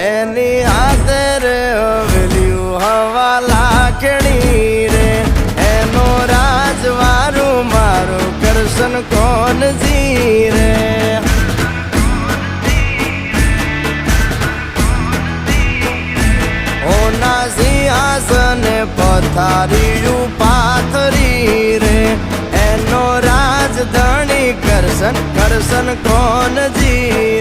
એની હાથે રે હવેલ્યું હવા લાખણી રે એનો રાજવારું મારું કરશન કોણ જી રે ઓના સિંહાસને પથારીયું પાથરી રે એનો રાજધણી કરશન કરશન કોણ જી